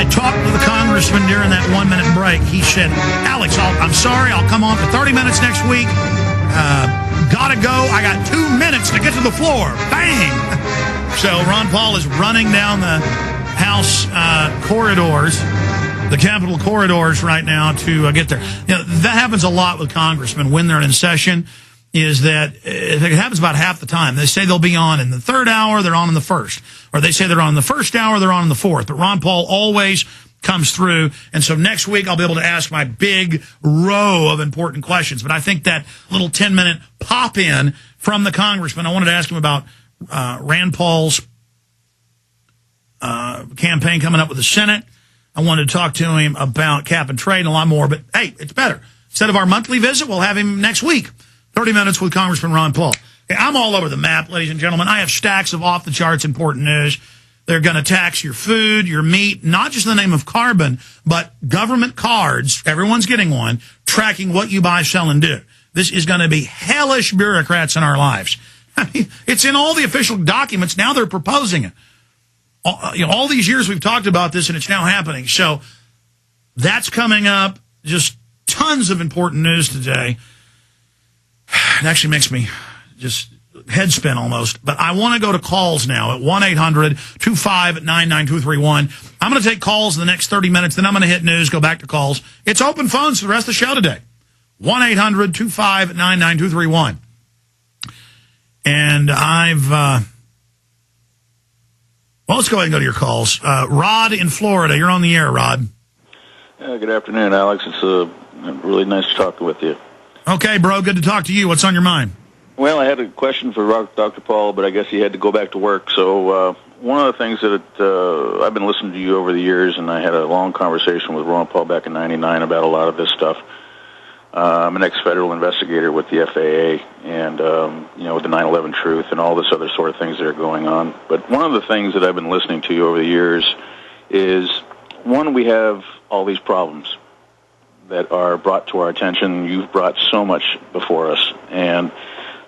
I talked to the congressman during that 1-minute break. He said, Alex, I'm sorry, I'll come on for 30 minutes next week. Gotta go. I got 2 minutes to get to the floor. Bang! So Ron Paul is running down the House corridors, the Capitol corridors right now to get there. You know, that happens a lot with congressmen when they're in session, is that it happens about half the time. They say they'll be on in the third hour, they're on in the first. Or they say they're on in the first hour, they're on in the fourth. But Ron Paul always comes through. And so next week I'll be able to ask my big row of important questions. But I think that little 10-minute pop-in from the congressman, I wanted to ask him about Rand Paul's campaign coming up with the Senate. I wanted to talk to him about cap and trade and a lot more. But, hey, it's better. Instead of our monthly visit, we'll have him next week. 30 minutes with Congressman Ron Paul. Okay, I'm all over the map, ladies and gentlemen. I have stacks of off-the-charts important news. They're going to tax your food, your meat, not just in the name of carbon, but government cards, everyone's getting one, tracking what you buy, sell, and do. This is going to be hellish bureaucrats in our lives. I mean, it's in all the official documents. Now they're proposing it. All these years we've talked about this, and it's now happening. So that's coming up. Just tons of important news today. It actually makes me just head spin almost. But I want to go to calls now at 1-800-259-9231. I'm going to take calls in the next 30 minutes. Then I'm going to hit news, go back to calls. It's open phones for the rest of the show today. 1-800-259-9231. And well, let's go ahead and go to your calls. Rod in Florida, you're on the air, Rod. Good afternoon, Alex. It's really nice to talk with you. Okay, bro, good to talk to you. What's on your mind? Well, I had a question for Dr. Paul, but I guess he had to go back to work. So one of the things that I've been listening to you over the years, and I had a long conversation with Ron Paul back in '99 about a lot of this stuff. I'm an ex-federal investigator with the FAA and, with the 9/11 truth and all this other sort of things that are going on. But one of the things that I've been listening to you over the years is, one, we have all these problems that are brought to our attention. You've brought so much before us. And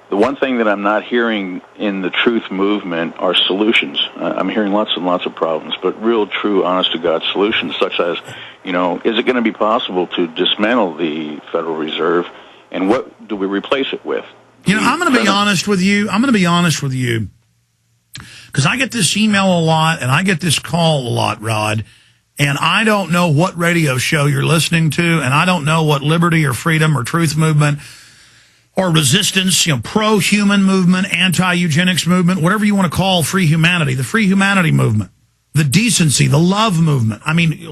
the one thing that I'm not hearing in the truth movement are solutions. I'm hearing lots and lots of problems, but real, true, honest-to-God solutions, such as, is it going to be possible to dismantle the Federal Reserve, and what do we replace it with? I'm going to be honest with you. Because I get this email a lot, and I get this call a lot, Rod, and I don't know what radio show you're listening to, and I don't know what liberty or freedom or truth movement or resistance, pro-human movement, anti-eugenics movement, whatever you want to call free humanity, the free humanity movement, the decency, the love movement,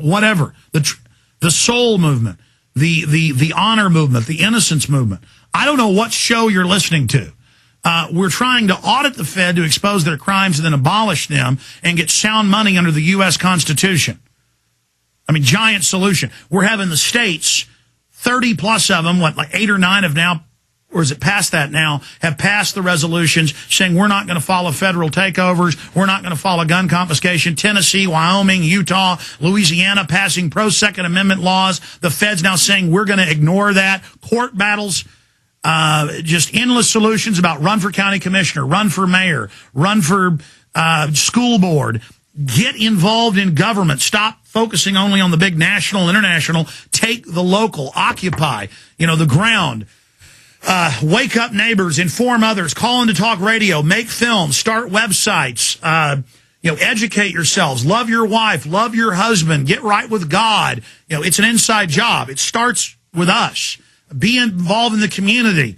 whatever, the soul movement, the honor movement, the innocence movement. I don't know what show you're listening to. We're trying to audit the Fed to expose their crimes and then abolish them and get sound money under the U.S. Constitution. Giant solution. We're having the states, 30 plus of them, like 8 or 9 have now, or is it past that now, have passed the resolutions saying we're not going to follow federal takeovers, we're not going to follow gun confiscation. Tennessee, Wyoming, Utah, Louisiana passing pro-Second Amendment laws. The Fed's now saying we're going to ignore that. Court battles, just endless solutions about run for county commissioner, run for mayor, run for school board. Get involved in government. Stop focusing only on the big national, international. Take the local. Occupy, the ground. Wake up neighbors. Inform others. Call into talk radio. Make films. Start websites. Educate yourselves. Love your wife. Love your husband. Get right with God. It's an inside job. It starts with us. Be involved in the community.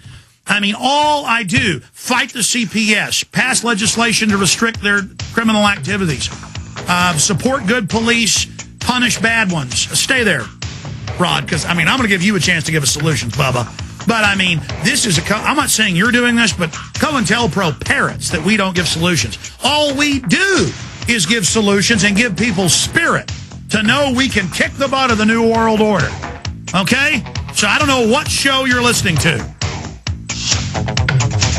All I do, fight the CPS, pass legislation to restrict their criminal activities, support good police, punish bad ones. Stay there, Rod, because, I'm going to give you a chance to give us solutions, Bubba. But, this is I'm not saying you're doing this, but COINTELPRO parrots that we don't give solutions. All we do is give solutions and give people spirit to know we can kick the butt of the New World Order. Okay? So I don't know what show you're listening to.